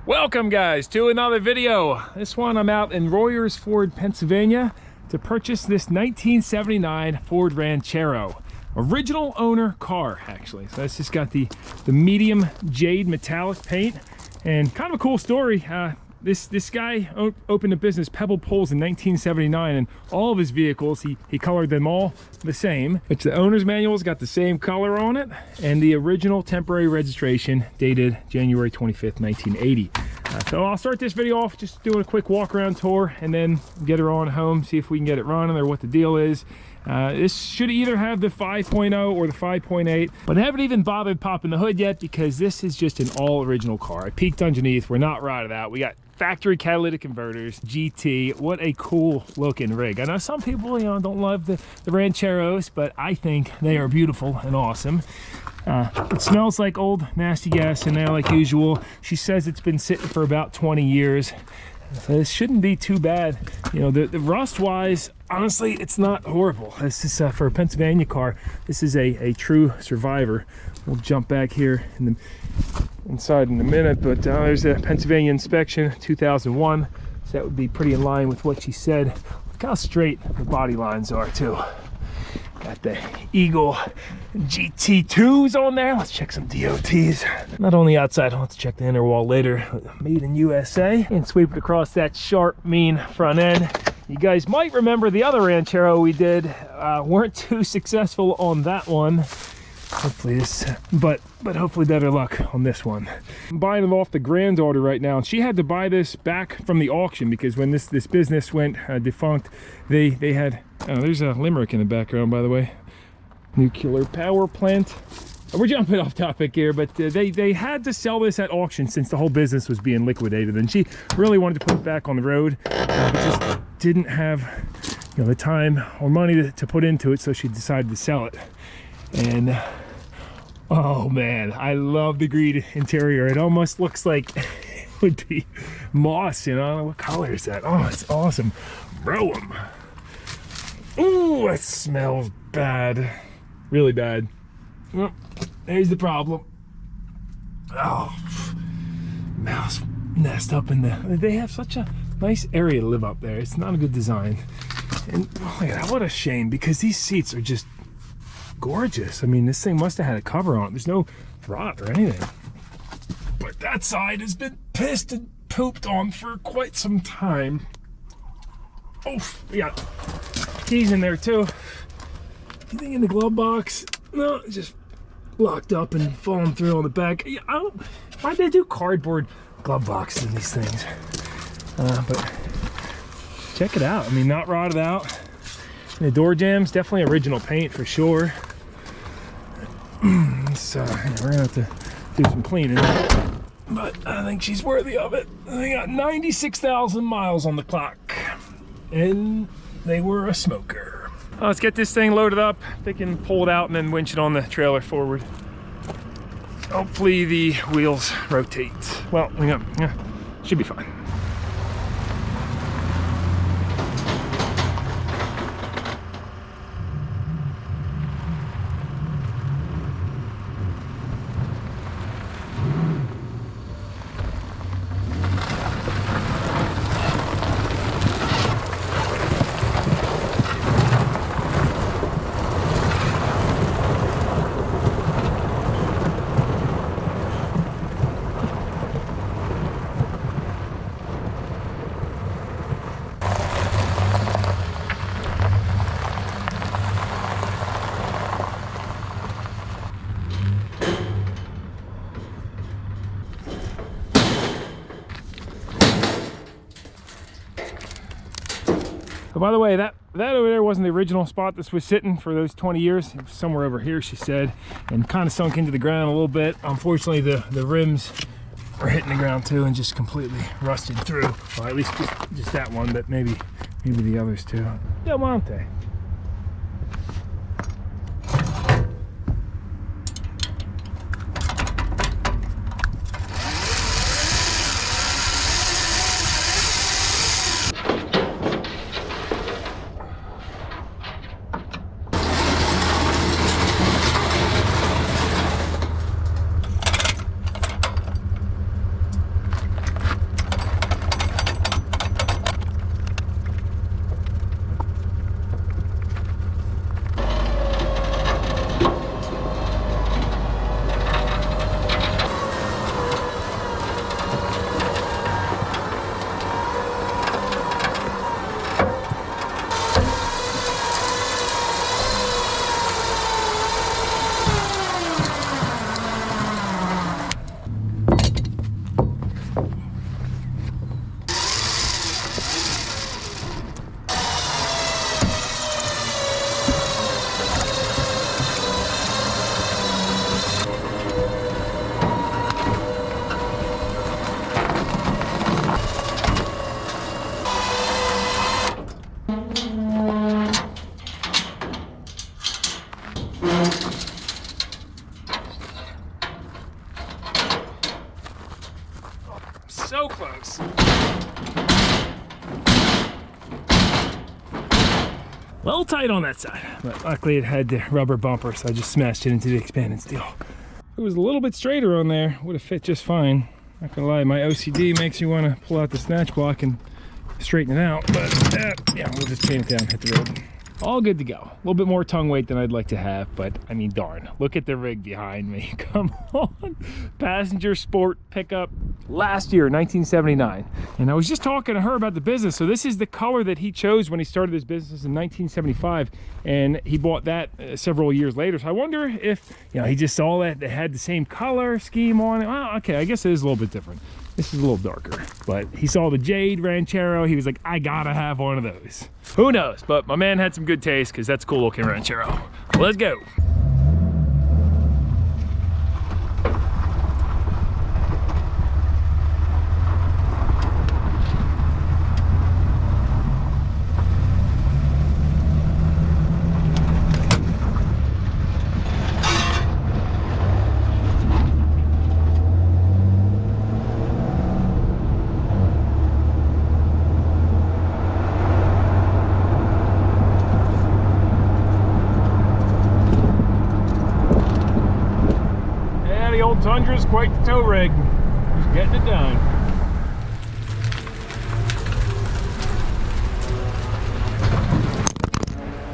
Welcome guys to another video. This one I'm out in Royers Ford, Pennsylvania to purchase this 1979 Ford Ranchero. Original owner car actually. So it's just got the medium jade metallic paint and kind of a cool story. This guy opened a business, Pebble Poles, in 1979, and all of his vehicles, he colored them all the same, which the owner's manual's got the same color on it, and the original temporary registration dated January 25th, 1980. So I'll start this video off just doing a quick walk around tour and then get her on home, see if we can get it running or what the deal is. This should either have the 5.0 or the 5.8, but I haven't even bothered popping the hood yet because this is just an all original car. I peeked underneath, we're not rotted out. We got factory catalytic converters, GT. What a cool looking rig. I know some people, don't love the Rancheros, but I think they are beautiful and awesome. It smells like old nasty gas in there like usual. She says it's been sitting for about 20 years. So this shouldn't be too bad. The rust wise, honestly, it's not horrible. This is for a Pennsylvania car. This is a true survivor. We'll jump back here inside in a minute, but there's a Pennsylvania inspection, 2001. So that would be pretty in line with what she said. Look how straight the body lines are too. Got the Eagle GT2s on there. Let's check some DOTs. Not on the outside, I'll have to check the inner wall later. Made in USA. And sweep it across that sharp, mean front end. You guys might remember the other Ranchero we did. Weren't too successful on that one. Hopefully this, but hopefully better luck on this one. I'm buying it off the granddaughter right now, and she had to buy this back from the auction because when this business went defunct, they had, there's a limerick in the background, by the way. Nuclear power plant. We're jumping off topic here, but they had to sell this at auction since the whole business was being liquidated, and she really wanted to put it back on the road, but just didn't have the time or money to put into it, so she decided to sell it. And oh man, I love the green interior. It almost looks like it would be moss, What color is that? Oh, it's awesome. Bro, ooh, it smells bad. Really bad. Well, there's the problem. Oh, mouse nest up in there. They have such a nice area to live up there. It's not a good design. And look at that, what a shame, because these seats are just gorgeous. I mean, this thing must have had a cover on it. There's no rot or anything. But that side has been pissed and pooped on for quite some time. Oh, we got keys in there too. Anything in the glove box? No, just locked up and falling through on the back. Why'd they do cardboard glove boxes in these things? But check it out. I mean, not rotted out. And the door jambs, definitely original paint for sure. So we're gonna have to do some cleaning, but I think she's worthy of it. They got 96,000 miles on the clock, and they were a smoker. Let's get this thing loaded up. They can pull it out and then winch it on the trailer forward. Hopefully the wheels rotate. Well, should be fine. By the way, that over there wasn't the original spot this was sitting for those 20 years. It was somewhere over here, she said, and kind of sunk into the ground a little bit. Unfortunately, the rims were hitting the ground too and just completely rusted through. Well, at least just that one, but maybe the others too. Diamante. So close. A little tight on that side, but luckily it had the rubber bumper, so I just smashed it into the expanded steel. If it was a little bit straighter on there, would have fit just fine. Not gonna lie, my OCD makes me want to pull out the snatch block and straighten it out, but yeah, we'll just chain it down, hit the road. All good to go. A little bit more tongue weight than I'd like to have, but I mean, darn, look at the rig behind me. Come on. Passenger sport pickup, last year, 1979. And I was just talking to her about the business. So this is the color that he chose when he started his business in 1975, and he bought that several years later. So I wonder if, you know, he just saw that they had the same color scheme on it. Well, okay, I guess it is a little bit different. This is a little darker, but he saw the Jade Ranchero. He was like, I gotta have one of those. Who knows, but my man had some good taste because that's a cool looking Ranchero. Let's go. Tundra's quite the tow rig. Just getting it done.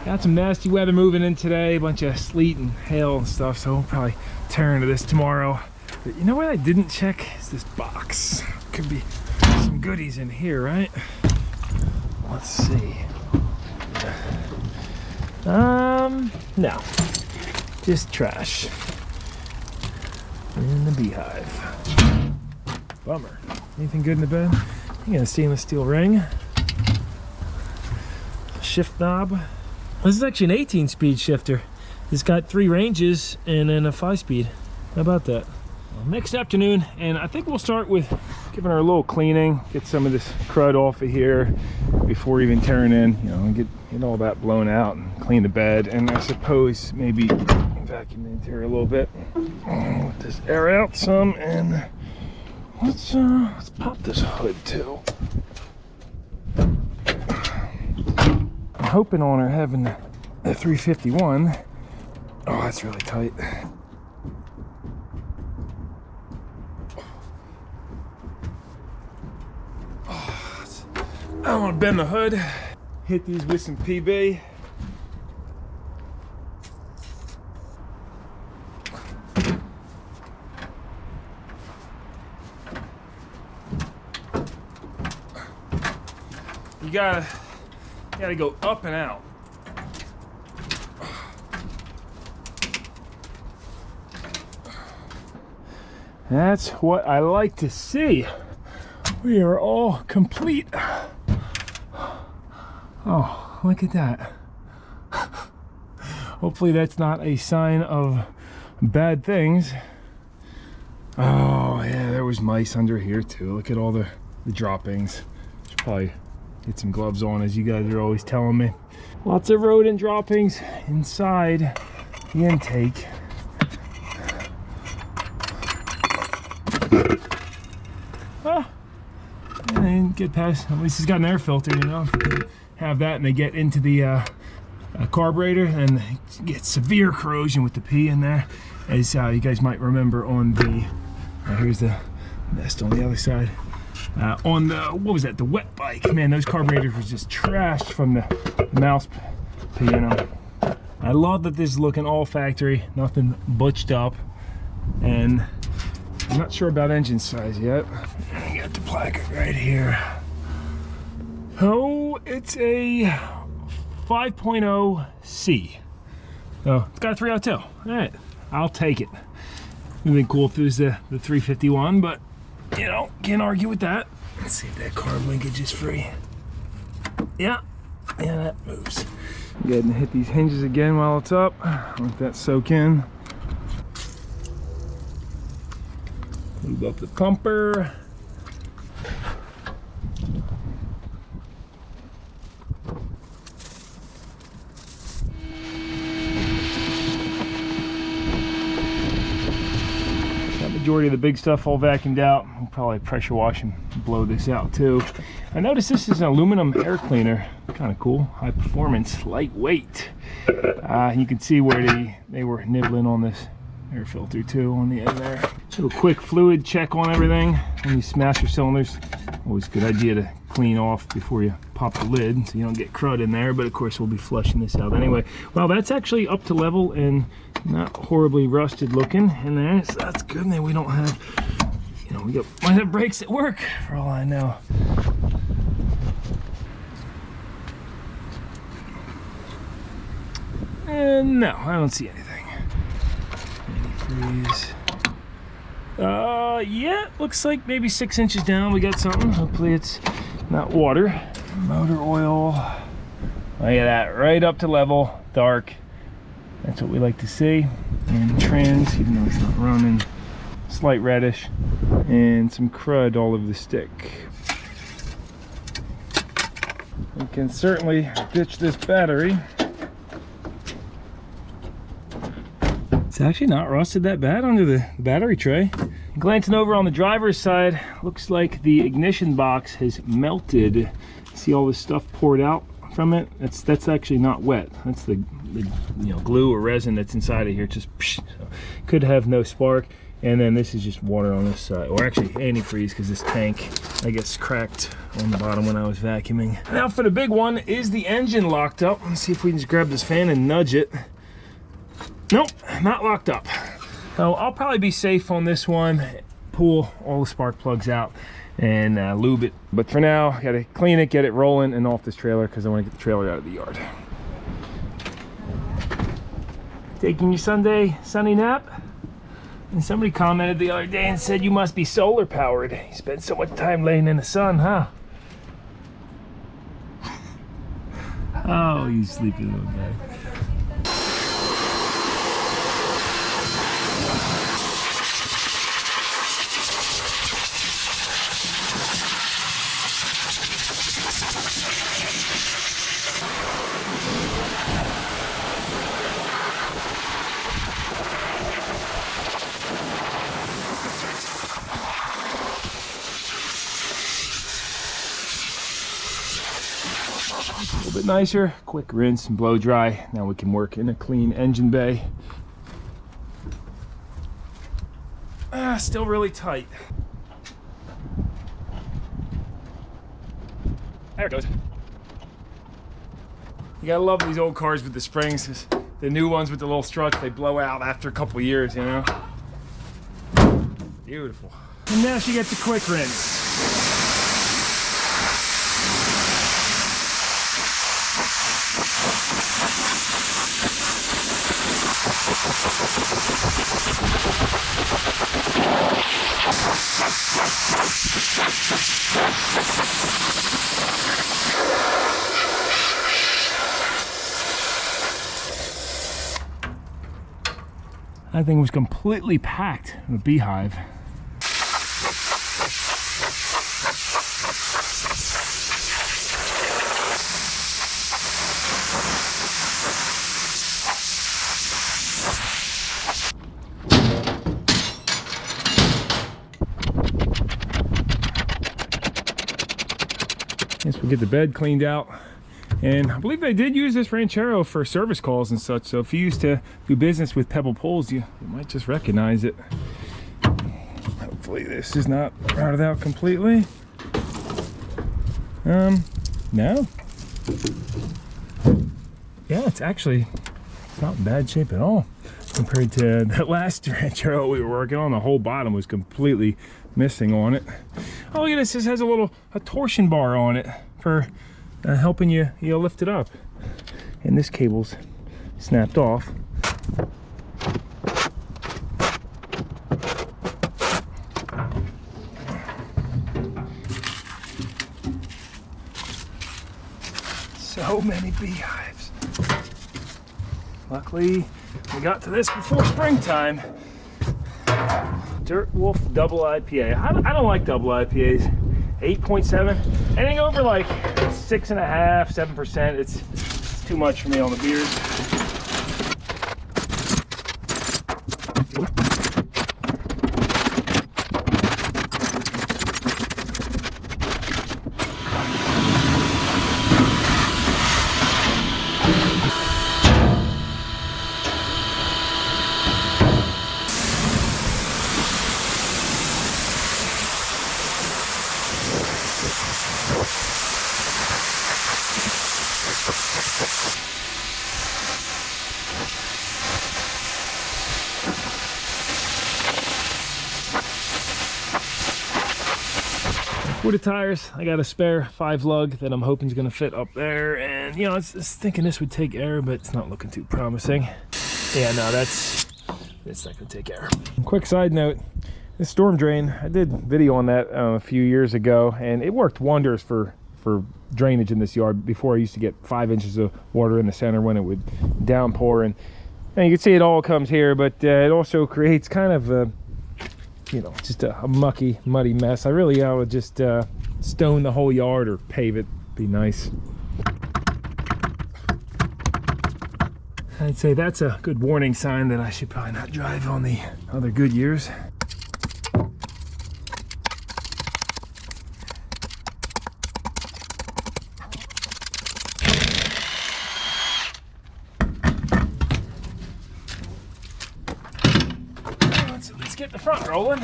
Got some nasty weather moving in today, a bunch of sleet and hail and stuff, so we'll probably turn to this tomorrow. But you know what I didn't check is this box. Could be some goodies in here, right? Let's see. No. Just trash. In the beehive. Bummer. Anything good in the bed? You got a stainless steel ring. Shift knob. This is actually an 18-speed shifter. It's got 3 ranges and then a 5-speed. How about that? Well, next afternoon, and I think we'll start with giving her a little cleaning, get some of this crud off of here before even tearing in, you know, and get all that blown out and clean the bed, and I suppose maybe vacuum the interior a little bit. Let this air out some, and let's pop this hood too. I'm hoping on her having the 351. Oh, that's really tight. I don't want to bend the hood. Hit these with some PB. You gotta go up and out. That's what I like to see. We are all complete. Oh, look at that. Hopefully that's not a sign of bad things. Oh yeah, there was mice under here too. Look at all the droppings. Should probably get some gloves on, as you guys are always telling me. Lots of rodent droppings inside the intake. Ah, and get past, at least it's got an air filter, you know. Have that and they get into the carburetor and get severe corrosion with the P in there, as you guys might remember on the here's the nest on the other side, on the, what was that, the wet bike. Man, those carburetors were just trashed from the mouse P, you know. I love that this is looking all factory, nothing butched up, and I'm not sure about engine size yet. I got the placard right here. Oh, it's a 5.0 C. So it's got a 302. All right, I'll take it. It'd be cool if it was the 351, but you know, can't argue with that. Let's see if that carb linkage is free. Yeah, that moves. Go ahead and hit these hinges again while it's up. Let that soak in. Move up the pumper. majority of the big stuff all vacuumed out. We'll probably pressure wash and blow this out too. I noticed this is an aluminum air cleaner. Kind of cool, high performance, lightweight. You can see where they were nibbling on this air filter too on the end there. Do a quick fluid check on everything when you smash your cylinders. Always a good idea to clean off before you pop the lid so you don't get crud in there, but of course we'll be flushing this out anyway. Well, that's actually up to level and not horribly rusted looking in there, so that's good. And then we don't have, you know, might have brakes at work for all I know. And no, I don't see anything. Antifreeze. Yeah, looks like maybe 6 inches down we got something. Hopefully it's not water. Motor oil. Look at that, right up to level, dark. That's what we like to see. And trans, even though it's not running, slight reddish, and some crud all over the stick. We can certainly ditch this battery. It's actually not rusted that bad under the battery tray. Glancing over on the driver's side, looks like the ignition box has melted. See all this stuff poured out from it? That's actually not wet. That's the glue or resin that's inside of here. Just so could have no spark. And then this is just water on this side, or actually antifreeze, because this tank, I guess, cracked on the bottom when I was vacuuming. Now for the big one, is the engine locked up? Let's see if we can just grab this fan and nudge it. Nope, not locked up. So I'll probably be safe on this one. Pull all the spark plugs out and lube it. But for now, I gotta clean it, get it rolling and off this trailer because I want to get the trailer out of the yard. Taking your Sunday sunny nap? And somebody commented the other day and said, you must be solar powered. You spend so much time laying in the sun, huh? Oh, you sleepy little guy. A little bit nicer, quick rinse and blow dry. Now we can work in a clean engine bay. Still really tight. There it goes. You gotta love these old cars with the springs. The new ones with the little struts, they blow out after a couple of years, you know? Beautiful. And now she gets a quick rinse. That thing was completely packed in a beehive. Yes, we'll get the bed cleaned out. And I believe they did use this Ranchero for service calls and such, so if you used to do business with pebble poles, you might just recognize it. Hopefully this is not routed out completely. No. Yeah, it's not in bad shape at all compared to that last Ranchero we were working on. The whole bottom was completely missing on it. Oh, look at this. This has a torsion bar on it for helping you lift it up. And this cable's snapped off. So many beehives. Luckily, we got to this before springtime. Dirt Wolf Double IPA. I don't like double IPAs. 8.7. Anything over like 6.5%, 7%, it's too much for me on the beers. For the tires, I got a spare 5 lug that I'm hoping is going to fit up there, and you know, I was thinking this would take air, but it's not looking too promising. Yeah, no, it's not going to take air. Quick side note, this storm drain, I did video on that a few years ago, and it worked wonders for drainage in this yard. Before, I used to get 5 inches of water in the center when it would downpour, and you can see it all comes here, but it also creates kind of a, you know, just a mucky, muddy mess. I would just stone the whole yard or pave it. Be nice. I'd say that's a good warning sign that I should probably not drive on the other Goodyears. Let's get the front rolling.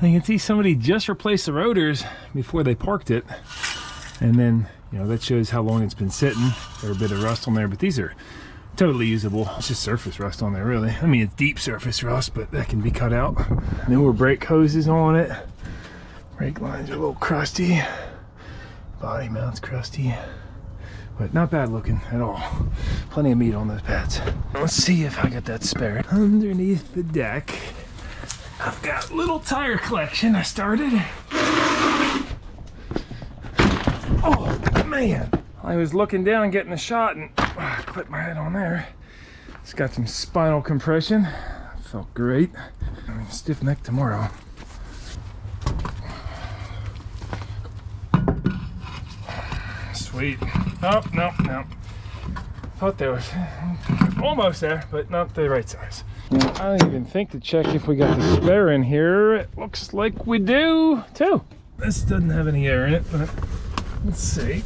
You can see somebody just replaced the rotors before they parked it, and then, you know, that shows how long it's been sitting. There's a bit of rust on there, but these are totally usable. It's just surface rust on there, really. I mean, it's deep surface rust, but that can be cut out. Newer brake hoses on it. Brake lines are a little crusty. Body mount's crusty, but not bad looking at all. Plenty of meat on those pads. Let's see if I got that spare. Underneath the deck, I've got a little tire collection I started. Oh man, I was looking down getting a shot and I clipped my head on there. It's got some spinal compression. Felt great. I'm gonna stiff neck tomorrow. Sweet. Oh, no. Thought there was almost there, but not the right size. I don't even think to check if we got the spare in here. It looks like we do too. This doesn't have any air in it, but let's see.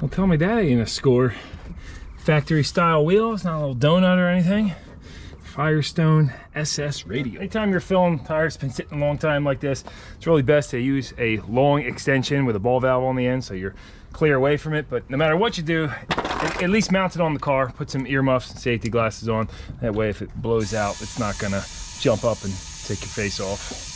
Well, tell me that ain't a score. Factory style wheels, not a little donut or anything. Firestone SS radial. Anytime you're filling tires been sitting a long time like this, it's really best to use a long extension with a ball valve on the end so you're clear away from it. But no matter what you do, at least mount it on the car, put some earmuffs and safety glasses on. That way if it blows out, it's not gonna jump up and take your face off.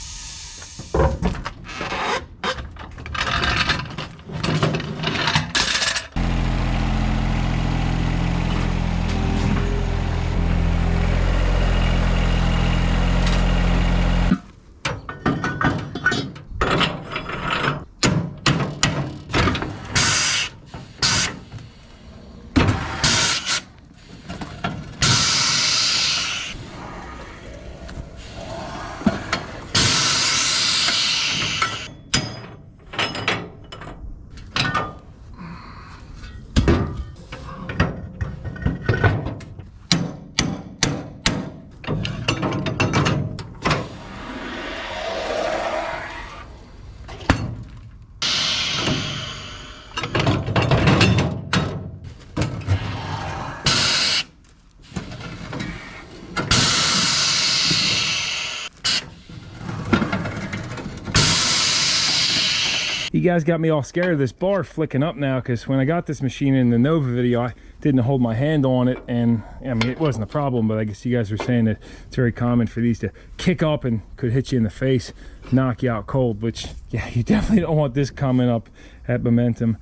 You guys got me all scared of this bar flicking up now, because when I got this machine in the Nova video, I didn't hold my hand on it, and I mean, it wasn't a problem, but I guess you guys were saying that it's very common for these to kick up and could hit you in the face, knock you out cold, which, yeah, you definitely don't want this coming up at momentum.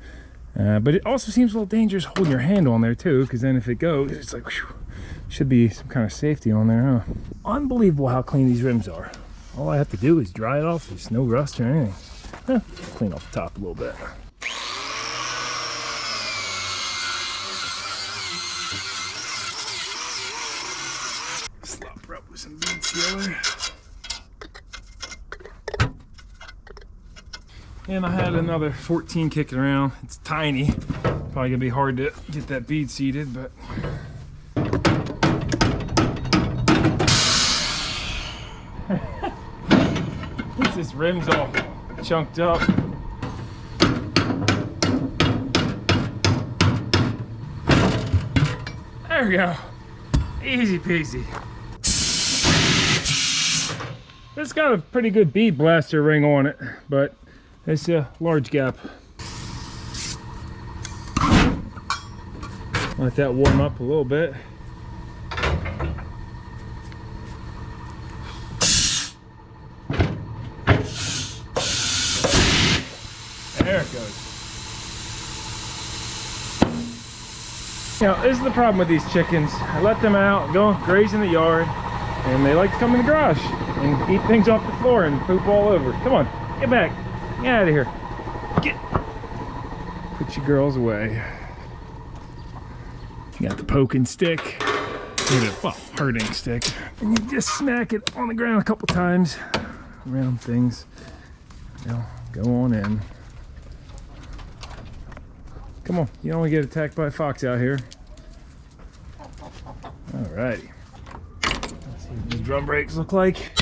But it also seems a little dangerous holding your hand on there too, because then if it goes, it's like, whew, should be some kind of safety on there, huh? Unbelievable how clean these rims are. All I have to do is dry it off. There's no rust or anything. Clean off the top a little bit. Slop her up with some bead sealer. And I had another 14 kicking around. It's tiny. Probably gonna be hard to get that bead seated, but this rim's all chunked up. There we go. Easy peasy. It's got a pretty good bead blaster ring on it, but It's a large gap. Let that warm up a little bit. There it goes. Now, this is the problem with these chickens. I let them out, go graze in the yard, and they like to come in the garage and eat things off the floor and poop all over. Come on, get back. Get out of here. Get. Put your girls away. You got the poking stick. Well, hurting stick. And you just smack it on the ground a couple times around things. Now, go on in. Come on, you don't want to get attacked by a fox out here. Alrighty. Let's see what these drum brakes look like.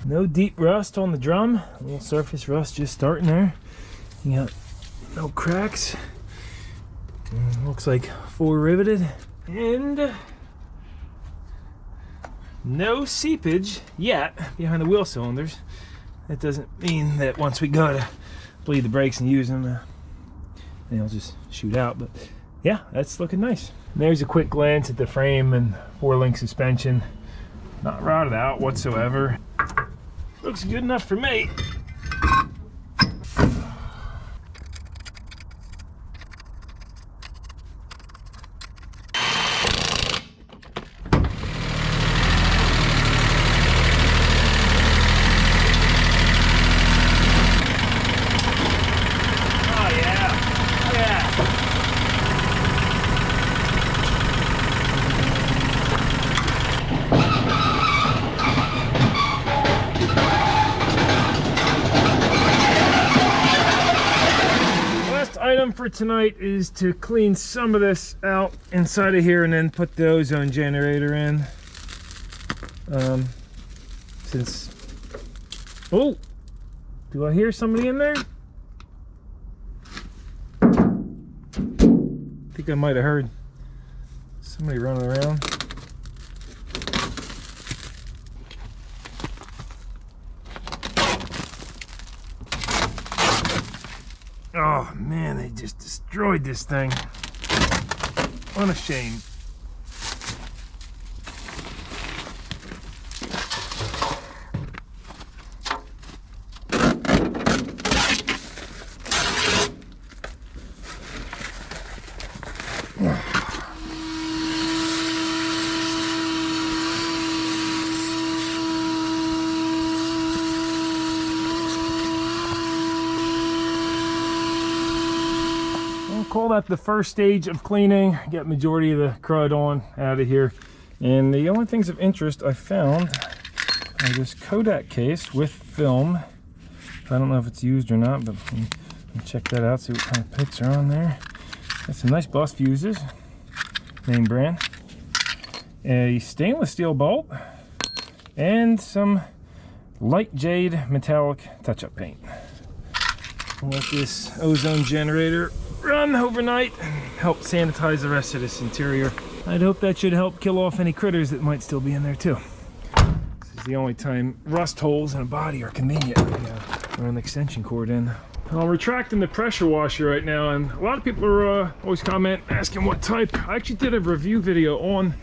No deep rust on the drum. A little surface rust just starting there. You got no cracks. And looks like full riveted. And no seepage yet behind the wheel cylinders. That doesn't mean that once we go to bleed the brakes and use them, they'll just shoot out. But yeah, that's looking nice. And there's a quick glance at the frame and 4-link suspension. Not rotted out whatsoever. Looks good enough for me. Item for tonight is to clean some of this out inside of here and then put the ozone generator in. Oh, do I hear somebody in there? I think I might have heard somebody running around. Oh man, they just destroyed this thing. What a shame. Call that the first stage of cleaning. Get majority of the crud on out of here. And the only things of interest I found are this Kodak case with film. I don't know if it's used or not, but we'll check that out, see what kind of pics are on there. Got some nice bus fuses, name brand. A stainless steel bolt, and some light jade metallic touch-up paint. We'll let this ozone generator run overnight and help sanitize the rest of this interior. I'd hope that should help kill off any critters that might still be in there too. This is the only time rust holes in a body are convenient. Run the extension cord in. I'm retracting the pressure washer right now, and a lot of people are always asking what type. I actually did a review video on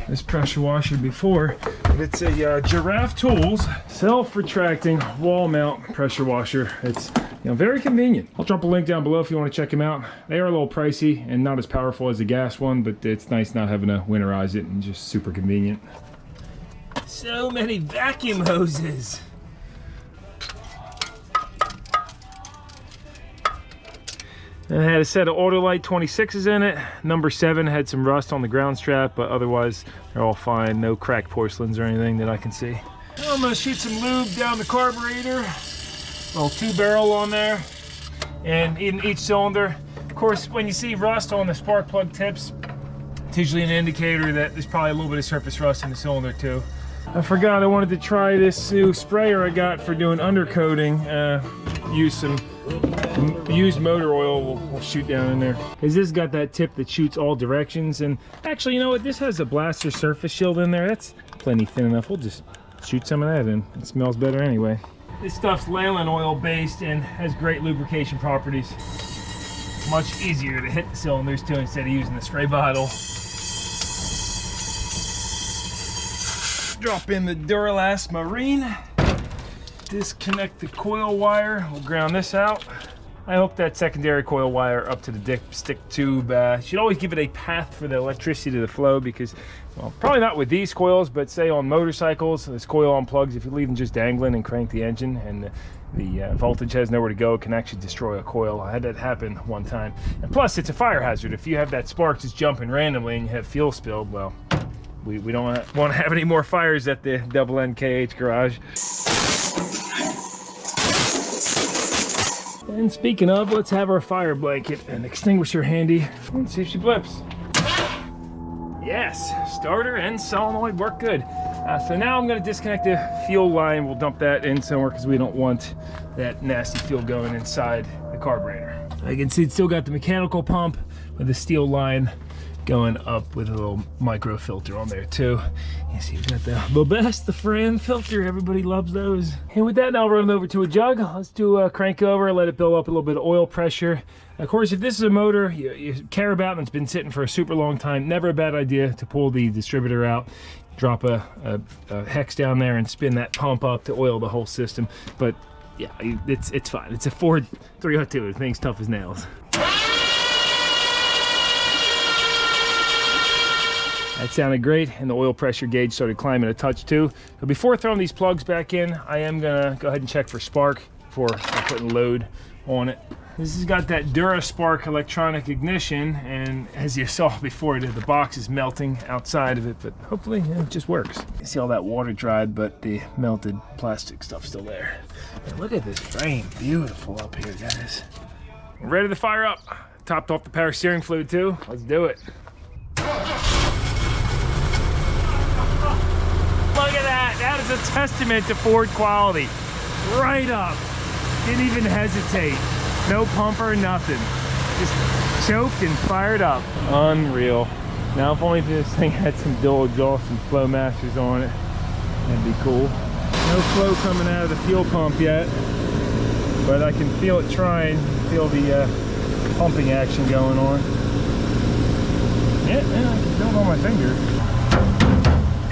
this pressure washer before, but it's a Giraffe Tools self-retracting wall mount pressure washer. It's very convenient. I'll drop a link down below if you want to check them out. They are a little pricey and not as powerful as the gas one, but it's nice not having to winterize it and just super convenient. So many vacuum hoses. And it had a set of Autolite 26s in it. Number 7 had some rust on the ground strap, but otherwise they're all fine. No cracked porcelains or anything that I can see. Now I'm gonna shoot some lube down the carburetor. Little 2-barrel on there, and in each cylinder. Of course, when you see rust on the spark plug tips, it's usually an indicator that there's probably a little bit of surface rust in the cylinder too. I forgot I wanted to try this new sprayer I got for doing undercoating. Use some used motor oil we'll shoot down in there. Because this has got that tip that shoots all directions, and actually, you know what, this has a blaster surface shield in there. That's plenty thin enough. We'll just shoot some of that in. It smells better anyway. This stuff's lanolin oil based and has great lubrication properties. Much easier to hit the cylinders too instead of using the spray bottle. Drop in the Duralast Marine. Disconnect the coil wire. We'll ground this out. I hook that secondary coil wire up to the dipstick tube. You should always give it a path for the electricity to flow because, well, probably not with these coils, but say on motorcycles, this coil unplugs. If you leave them just dangling and crank the engine and the voltage has nowhere to go, it can actually destroy a coil. I had that happen one time. And plus, it's a fire hazard. If you have that spark just jumping randomly and you have fuel spilled, well, we don't want to have any more fires at the NNKH garage. And speaking of, let's have our fire blanket and extinguisher handy. Let's see if she blips. Yes, starter and solenoid work good. So now I'm going to disconnect the fuel line. We'll dump that in somewhere because we don't want that nasty fuel going inside the carburetor. You can see it's still got the mechanical pump with the steel line going up with a little micro filter on there too. You see we've got the best, the friend filter. Everybody loves those. And with that, now I'll run it over to a jug. Let's do a crank over, let it build up a little bit of oil pressure. Of course, if this is a motor you care about and it's been sitting for a super long time, never a bad idea to pull the distributor out, drop a hex down there and spin that pump up to oil the whole system. But yeah, it's fine. It's a Ford 302. The thing's tough as nails. That sounded great, and the oil pressure gauge started climbing a touch too. But before throwing these plugs back in, I am gonna go ahead and check for spark before I put load on it. This has got that DuraSpark electronic ignition, and as you saw before, the box is melting outside of it, but hopefully it just works. You see all that water dried, but the melted plastic stuff's still there. And look at this frame, beautiful up here, guys. We're ready to fire up. Topped off the power steering fluid too. Let's do it. Look at that, that is a testament to Ford quality. Right up, didn't even hesitate. No pumper, nothing. Just choked and fired up. Unreal. Now if only this thing had some dual exhaust and flow masters on it, that'd be cool. No flow coming out of the fuel pump yet, but I can feel it trying, feel the pumping action going on. Yeah, I can feel it on my finger.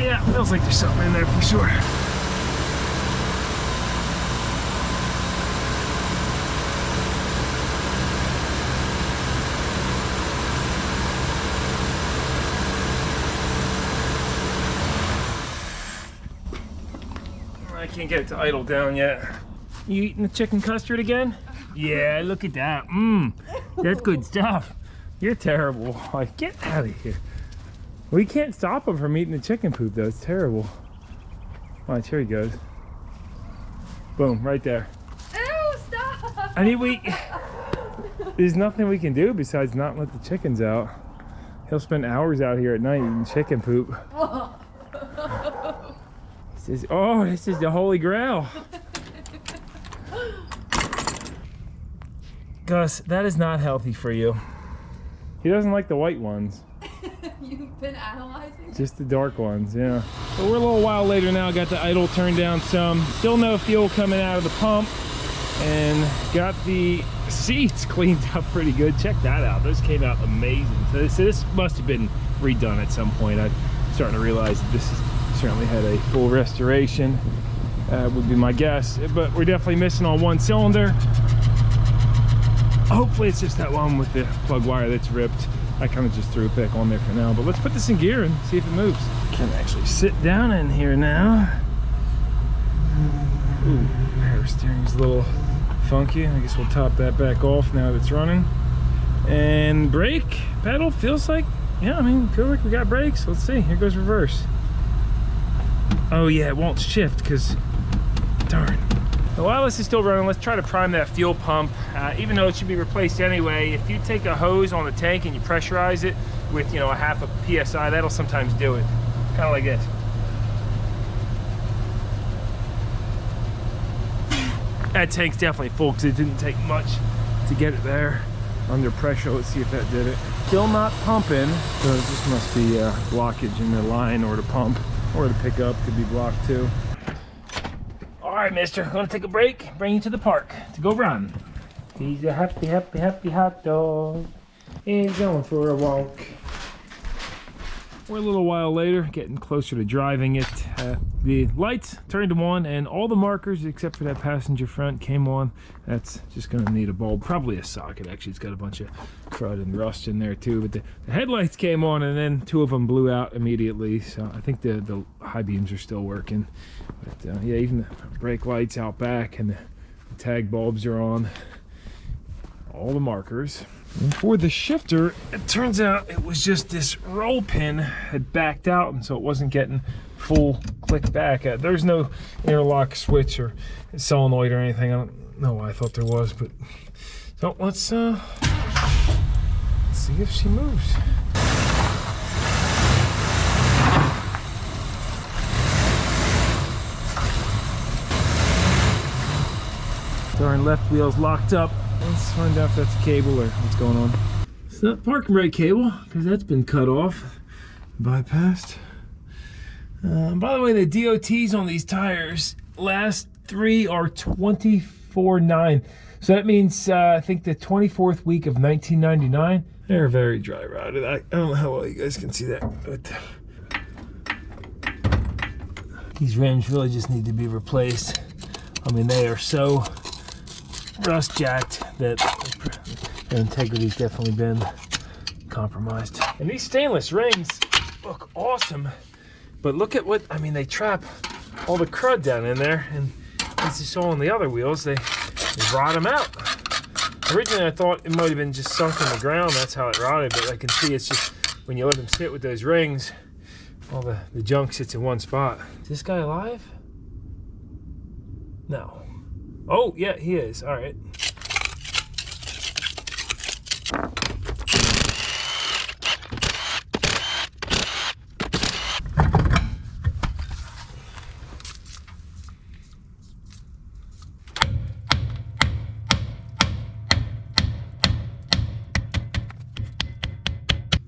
Yeah, feels like there's something in there for sure. I can't get it to idle down yet. You eating the chicken custard again? Yeah, look at that. That's good stuff. You're terrible. Like, get out of here. We can't stop him from eating the chicken poop though. It's terrible. Watch, here he goes. Boom, right there. Ew, stop! I mean, there's nothing we can do besides not let the chickens out. He'll spend hours out here at night eating chicken poop. He says, oh, this is the holy grail. Gus, that is not healthy for you. He doesn't like the white ones. You've been analyzing? Just the dark ones, yeah. So we're a little while later now, got the idle turned down some. Still no fuel coming out of the pump. And got the seats cleaned up pretty good. Check that out, those came out amazing. So this must have been redone at some point. I'm starting to realize that this certainly had a full restoration, would be my guess. But we're definitely missing on one cylinder. Hopefully it's just that one with the plug wire that's ripped. I kind of just threw a pick on there for now, but let's put this in gear and see if it moves. Can actually sit down in here now. Ooh, power steering's a little funky. I guess we'll top that back off now that it's running. And brake pedal feels like, yeah, I mean, feel like we got brakes. Let's see, here goes reverse. Oh yeah, it won't shift because, darn. So while this is still running, let's try to prime that fuel pump. Even though it should be replaced anyway, if you take a hose on the tank and you pressurize it with, a half a PSI, that'll sometimes do it. Kind of like this. That tank's definitely full because it didn't take much to get it there under pressure. Let's see if that did it. Still not pumping, so this must be a blockage in the line or the pump, or the pickup could be blocked too. right, mister, gonna take a break, bring you to the park to go run. He's a happy, happy, happy hot dog. He's going for a walk. We're a little while later, getting closer to driving it. The lights turned them on, and all the markers except for that passenger front came on. That's just going to need a bulb, probably a socket. Actually, it's got a bunch of crud and rust in there too. But the headlights came on, and then two of them blew out immediately. So I think the high beams are still working. But yeah, even the brake lights out back and the tag bulbs are on. All the markers. And for the shifter, it turns out it was just this roll pin had backed out, and so it wasn't getting full click back. There's no interlock switch or solenoid or anything. I don't know why I thought there was, but so let's see if she moves. Darn left wheel's locked up. Let's find out if that's a cable or what's going on. It's not parking brake cable, because that's been cut off, bypassed. By the way, the DOTs on these tires, last three are 24.9. So that means I think the 24th week of 1999. They're very dry rotted. I don't know how well you guys can see that, but these rims really just need to be replaced. I mean, they are so rust jacked that their integrity's definitely been compromised. And these stainless rings look awesome, but look at what, I mean, they trap all the crud down in there, and as you saw on the other wheels, they rot them out. Originally I thought it might have been just sunk in the ground, that's how it rotted, but I can see it's just when you let them sit with those rings, all the junk sits in one spot. Is this guy alive? No. Oh, yeah, he is. All right.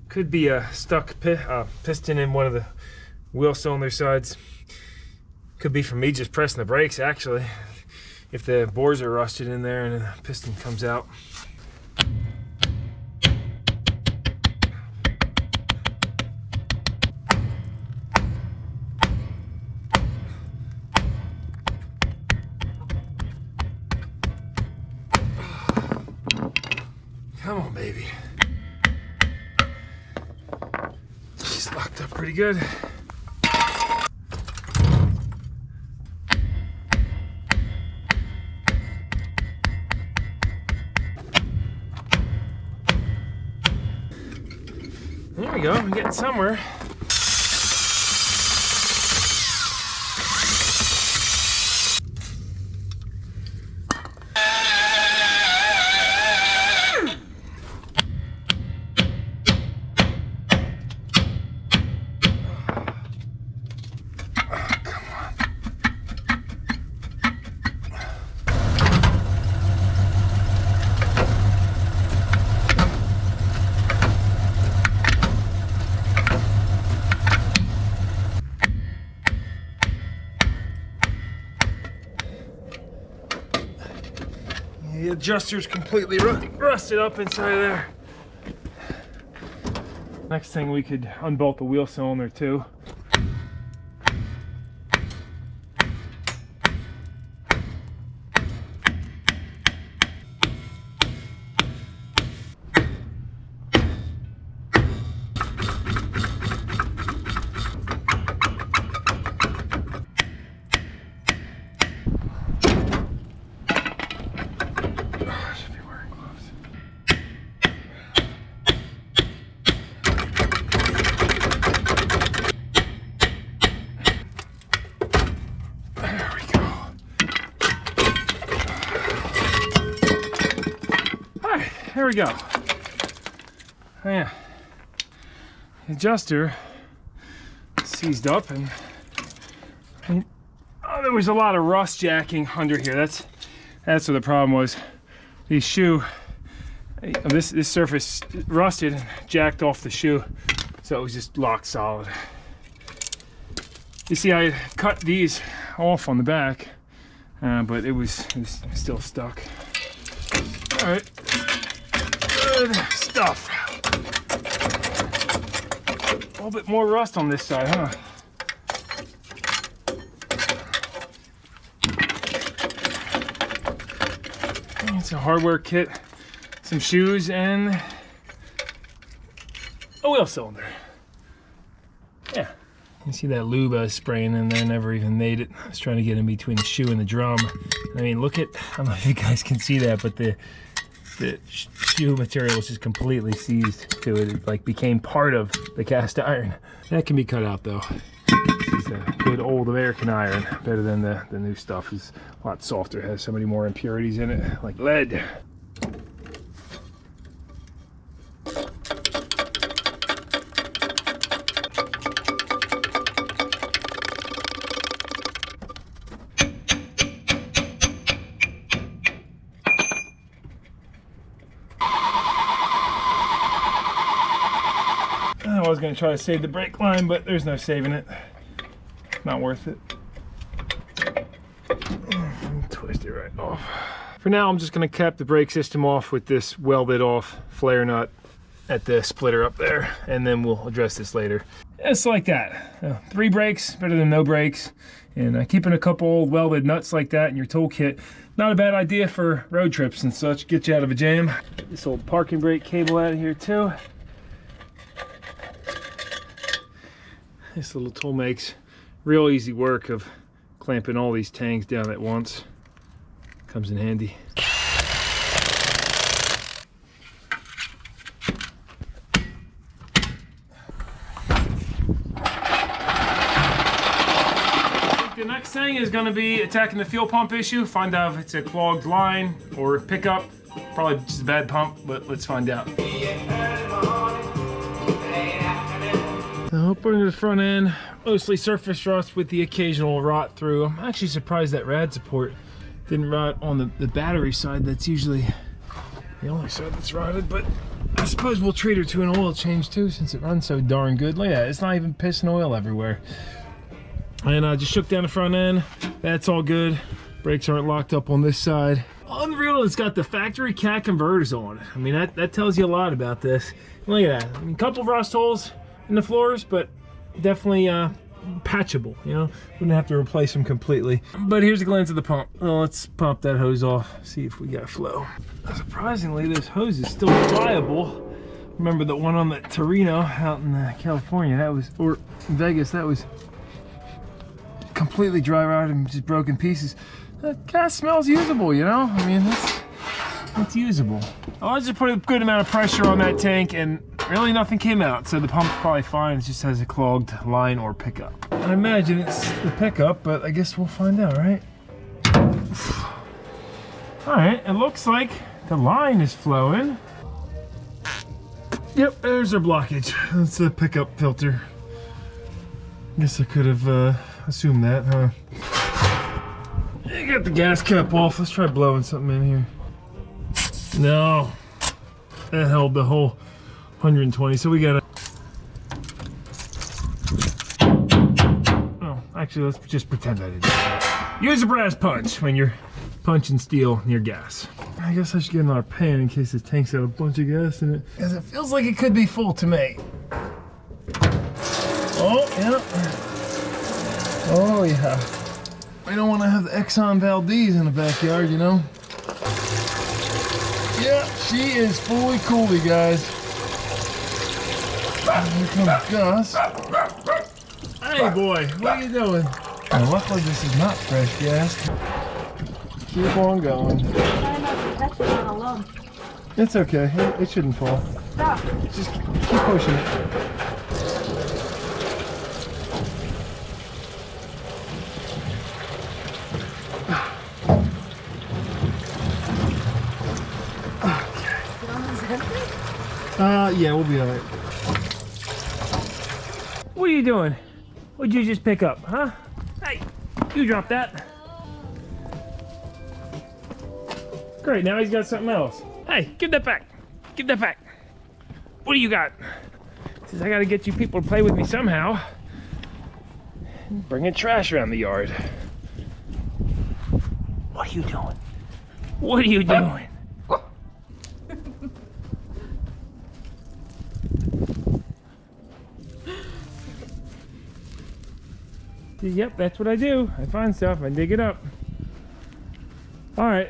Could be a stuck piston in one of the wheel cylinder sides. Could be from me just pressing the brakes, actually. If the bores are rusted in there and the piston comes out. Come on, baby. She's locked up pretty good. There we go, I'm getting somewhere. The adjuster's completely rusted up inside of there. Next thing, we could unbolt the wheel cylinder too. There we go. Yeah. The adjuster seized up, and there was a lot of rust jacking under here. That's what the problem was. These shoe, this surface rusted and jacked off the shoe, so it was just locked solid. You see, I cut these off on the back. but it was still stuck. All right, good stuff. A little bit more rust on this side, huh? It's a hardware kit, some shoes, and a wheel cylinder. Yeah, you see that lube I was spraying in there, never even made it. I was trying to get in between the shoe and the drum. I mean, look at, I don't know if you guys can see that, but the shoe material was just completely seized to it. It like became part of the cast iron. That can be cut out though. This is a good old American iron, better than the new stuff. It's a lot softer, it has so many more impurities in it, like lead. I was going to try to save the brake line, but there's no saving it. Not worth it. Twist it right off. For now, I'm just going to cap the brake system off with this welded off flare nut at the splitter up there, and then we'll address this later. It's like that. 3 brakes, better than no brakes. And keeping a couple old welded nuts like that in your toolkit, not a bad idea for road trips and such. Get you out of a jam. Get this old parking brake cable out of here too. This little tool makes real easy work of clamping all these tangs down at once. Comes in handy. The next thing is going to be attacking the fuel pump issue. Find out if it's a clogged line or pickup. Probably just a bad pump, but let's find out. Opening to the front end, mostly surface rust with the occasional rot through. I'm actually surprised that rad support didn't rot on the battery side. That's usually the only side that's rotted, but I suppose we'll treat her to an oil change too, since it runs so darn good. Look at that, it's not even pissing oil everywhere. And I just shook down the front end. That's all good. Brakes aren't locked up on this side. Unreal, it's got the factory cat converters on it. I mean, that tells you a lot about this. Look at that. I mean, a couple of rust holes in the floors, but definitely patchable, you know. Wouldn't have to replace them completely. But here's a glance at the pump. Well, let's pop that hose off, see if we got flow. Surprisingly, this hose is still pliable. Remember the one on the Torino out in California, that was, or Vegas, that was completely dry rotted and just broken pieces. That gas smells usable, you know. I mean, it's usable. I just put a good amount of pressure on that tank and really nothing came out, so the pump's probably fine. It just has a clogged line or pickup. I imagine it's the pickup, but I guess we'll find out, right? All right, it looks like the line is flowing. Yep, there's our blockage. That's the pickup filter. Guess I could have assumed that, huh? You got the gas cap off. Let's try blowing something in here. No, that held the whole 120, so we gotta... Oh, actually, let's just pretend I didn't do that. Use a brass punch when you're punching steel near gas. I guess I should get another pan in case the tank's got a bunch of gas in it, because it feels like it could be full to me. Oh, yeah. Oh, yeah. We don't want to have the Exxon Valdez in the backyard, you know? Yeah, she is fully coolly, guys. Here comes Gus. Hey, boy, what are you doing? Oh, luckily this is not fresh gas. Keep on going. It's okay. It shouldn't fall. Stop. Just keep pushing it. Yeah, we'll be all right. What are you doing? What'd you just pick up, huh? Hey, you dropped that. Great, now he's got something else. Hey, give that back. Give that back. What do you got? Says I gotta get you people to play with me somehow. Bringing trash around the yard. What are you doing? What are you doing? Yep, that's what I do. I find stuff, I dig it up. All right,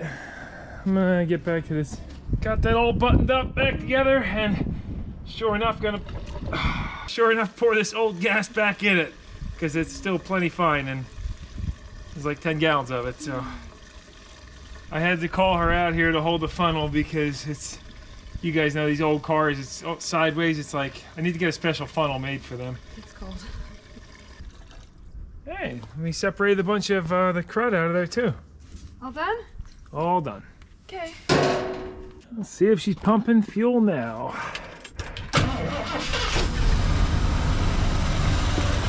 I'm gonna get back to this. Got that all buttoned up back together, and sure enough pour this old gas back in it, because it's still plenty fine, and there's like 10 gallons of it. So I had to call her out here to hold the funnel, because it's, you guys know these old cars, it's sideways. It's like I need to get a special funnel made for them. It's cold. Hey, we separated a bunch of the crud out of there too. All done? All done. Okay. Let's see if she's pumping fuel now.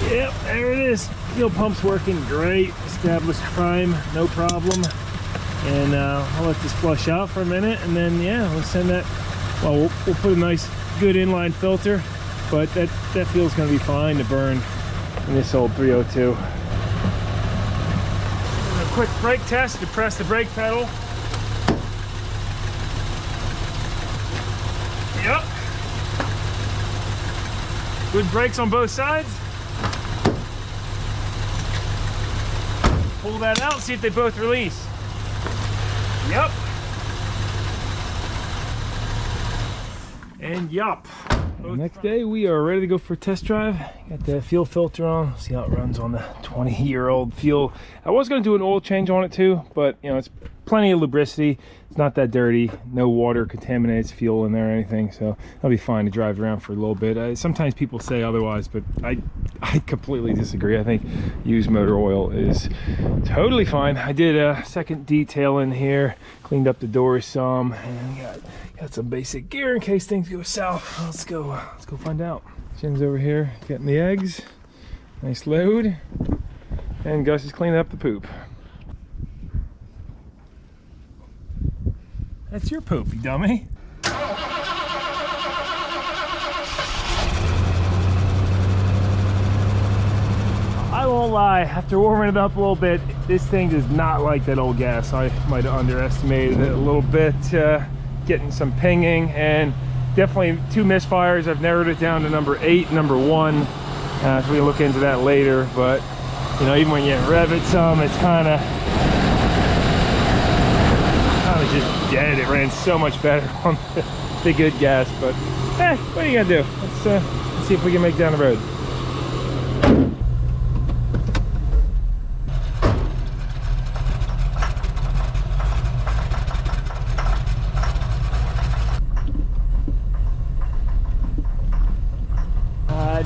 Yep, there it is. Fuel pump's working great. Established prime, no problem. And I'll let this flush out for a minute, and then yeah, we'll send that. Well, we'll put a nice, good inline filter, but that fuel's gonna be fine to burn in this old 302. A quick brake test to press the brake pedal. Yep. Good brakes on both sides. Pull that out, see if they both release. Yep. And yup. Next day we are ready to go for a test drive. Got the fuel filter on, see how it runs on the 20-year-old fuel. I was going to do an oil change on it too, but you know, it's plenty of lubricity. It's not that dirty. No water contaminates fuel in there or anything, so that'll be fine to drive around for a little bit. Sometimes people say otherwise, but I completely disagree. I think used motor oil is totally fine. I did a second detail in here, cleaned up the doors some, and got some basic gear in case things go south. Let's go find out. Jen's over here getting the eggs. Nice load. And Gus is cleaning up the poop. That's your poop, you dummy. I won't lie, after warming it up a little bit, this thing does not like that old gas. I might have underestimated it a little bit, getting some pinging, and definitely 2 misfires. I've narrowed it down to number 8, number 1. So we can look into that later, but you know, even when you rev it some, it's kind of just dead. It ran so much better on the good gas, but what are you gonna do? Let's see if we can make it down the road.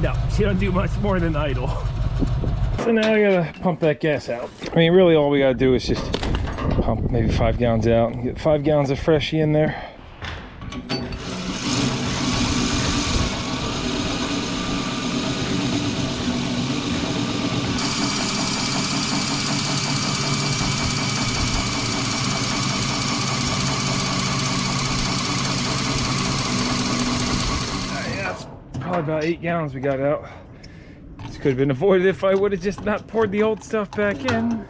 No, she don't do much more than idle. So now I gotta pump that gas out. I mean, really all we gotta do is just pump maybe 5 gallons out and get 5 gallons of freshie in there. Probably about 8 gallons we got out. This could have been avoided if I would have just not poured the old stuff back in.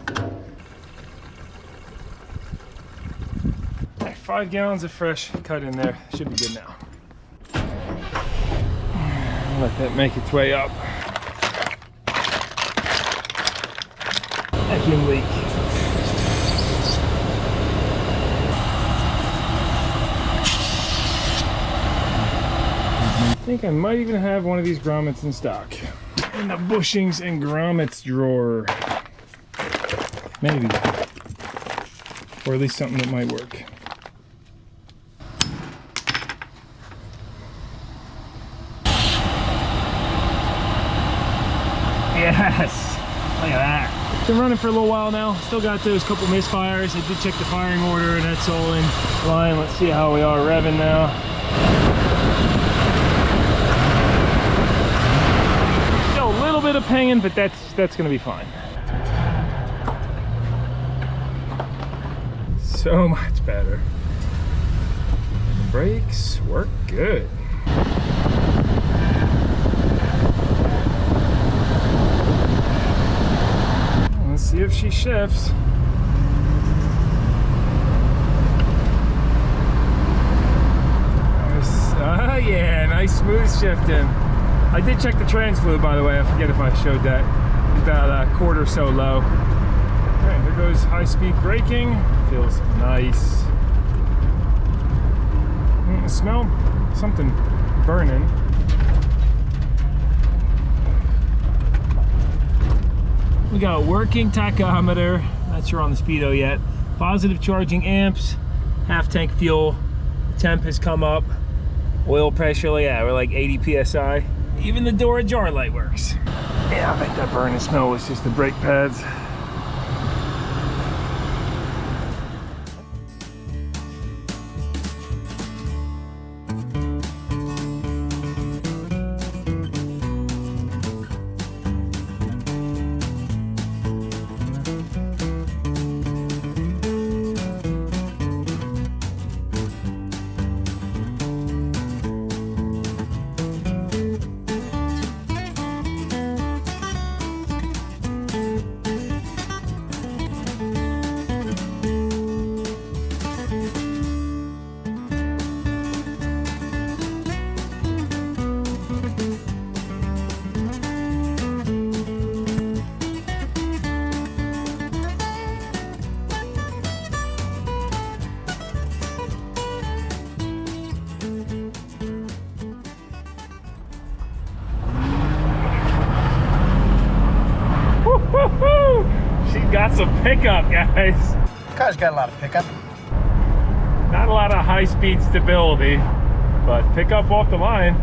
5 gallons of fresh cut in there. Should be good now. Let that make its way up. Vacuum leak. I think I might even have one of these grommets in stock. In the bushings and grommets drawer. Maybe. Or at least something that might work. Yes! Look at that. Been running for a little while now. Still got those couple misfires. I did check the firing order and that's all in line. Let's see how we are revving now. Still a little bit of pinging, but that's gonna be fine. So much better. And the brakes work good. Let's see if she shifts. Oh yeah, nice smooth shifting. I did check the trans fluid, by the way. I forget if I showed that. It's about a quarter or so low. All right, there goes high-speed braking. Feels nice. Smell something burning. We got a working tachometer. Not sure on the speedo yet. Positive charging amps. Half tank fuel. The temp has come up. Oil pressure, yeah, we're like 80 psi. Even the door ajar light works. Yeah, I think that burning smell was just the brake pads. She got some pickup, guys. Car's got a lot of pickup. Not a lot of high-speed stability, but pickup off the line.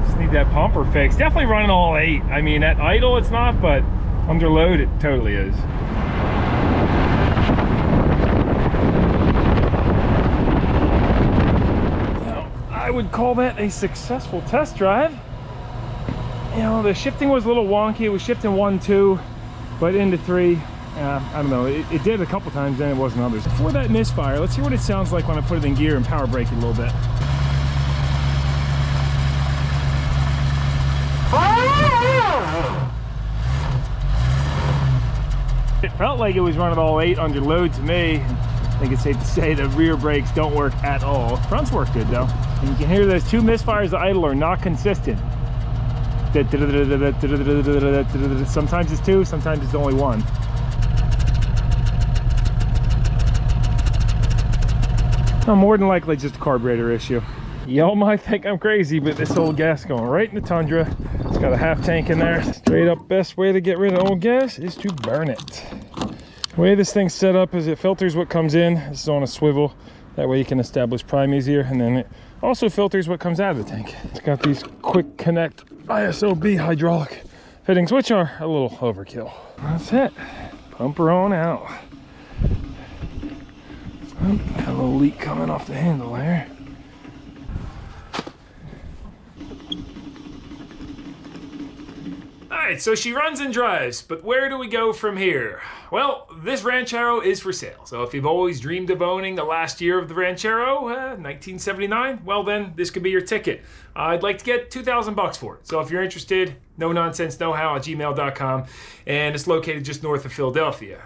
Just need that pumper fixed. Definitely running all 8. I mean, at idle it's not, but under load it totally is. Now, I would call that a successful test drive. You know, the shifting was a little wonky. It was shifting 1, 2, but into 3. I don't know, it did a couple times, then it wasn't others. Before that misfire, let's hear what it sounds like when I put it in gear and power brake it a little bit. It felt like it was running all 8 under load to me. I think it's safe to say the rear brakes don't work at all. Fronts work good though. And you can hear those 2 misfires of idle are not consistent. Sometimes it's 2, sometimes it's only 1. More than likely just a carburetor issue. Y'all might think I'm crazy, but this old gas going right in the Tundra. It's got a half tank in there. Straight up best way to get rid of old gas is to burn it. The way this thing's set up is it filters what comes in. This is on a swivel. That way you can establish prime easier, and then it also filters what comes out of the tank. It's got these quick connect ISOB hydraulic fittings, which are a little overkill. That's it. Pump her on out. Oh, got a little leak coming off the handle there. Alright, so she runs and drives, but where do we go from here? Well, this Ranchero is for sale. So if you've always dreamed of owning the last year of the Ranchero, 1979, well then, this could be your ticket. I'd like to get $2,000 for it. So if you're interested, NoNonsenseKnowHow@gmail.com, and it's located just north of Philadelphia.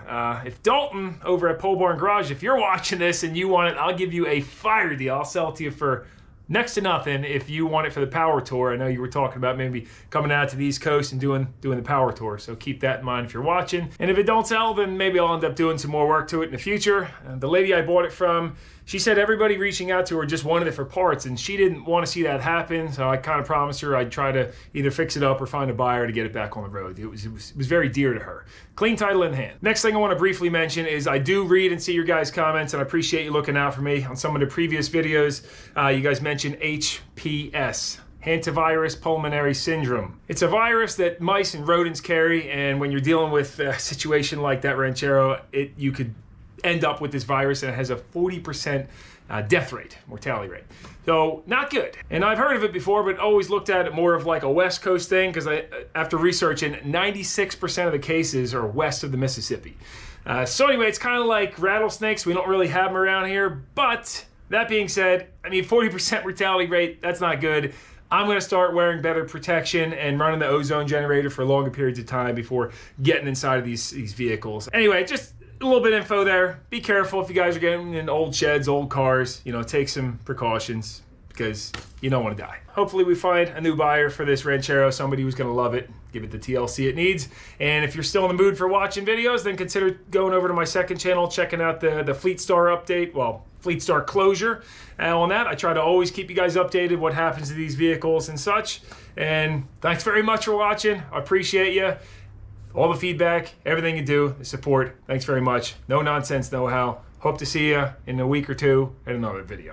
If Dalton over at Pole Barn Garage, if you're watching this and you want it, I'll give you a fire deal. I'll sell it to you for next to nothing if you want it for the power tour. I know you were talking about maybe coming out to the East Coast and doing the power tour, so keep that in mind if you're watching. And if it don't sell, then maybe I'll end up doing some more work to it in the future. The lady I bought it from, she said everybody reaching out to her just wanted it for parts, and she didn't want to see that happen, so I kind of promised her I'd try to either fix it up or find a buyer to get it back on the road. It was very dear to her. Clean title in hand. Next thing I want to briefly mention is I do read and see your guys' comments, and I appreciate you looking out for me. On some of the previous videos, you guys mentioned HPS. Hantavirus pulmonary syndrome. It's a virus that mice and rodents carry, and when you're dealing with a situation like that Ranchero, you could end up with this virus, and it has a 40% death rate, mortality rate. So not good. And I've heard of it before, but always looked at it more of like a West Coast thing, because after researching, 96% of the cases are west of the Mississippi. So anyway, it's kind of like rattlesnakes. We don't really have them around here, but that being said, I mean, 40% mortality rate, that's not good. I'm going to start wearing better protection and running the ozone generator for longer periods of time before getting inside of these vehicles. Anyway, just a little bit of info there. Be careful if you guys are getting in old sheds, old cars. You know, take some precautions. because you don't want to die. Hopefully we find a new buyer for this Ranchero, somebody who's going to love it, give it the TLC it needs. And if you're still in the mood for watching videos, then consider going over to my second channel, checking out the Fleet Star update, well, Fleet Star closure. And on that, I try to always keep you guys updated what happens to these vehicles and such. And thanks very much for watching. I appreciate you. All the feedback, everything you do, the support. Thanks very much. No nonsense, know how. Hope to see you in a week or two in another video.